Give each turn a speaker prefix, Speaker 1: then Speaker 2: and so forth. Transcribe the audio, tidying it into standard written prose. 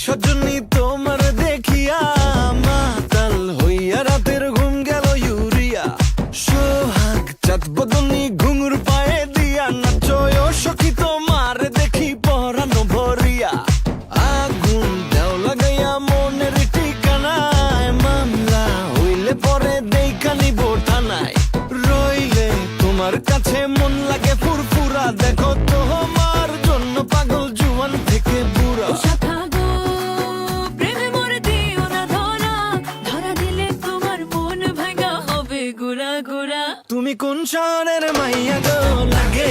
Speaker 1: সজনী তোমার দেখিয়া মাতাল হইয়া রাতের ঘুম গেল ইউরিয়া। সোহাগ চাঁদ বদনী ঘুঙুর পায়ে দিয়া নাচয় সখী তোমার দেখি পরানো ভরিয়া। আগুন দেও লাগাইয়া মনের ঠিকানায়, মামলা হইলে পরে দেখা নিব থানায়। রইলে তোমার কাছে মন লাগে ফুরফুরা, দেখো তোমার জন্য পাগল জুয়ান থেকে বুড়া। তুমি কোন শহরের মাইয়া গো লাগে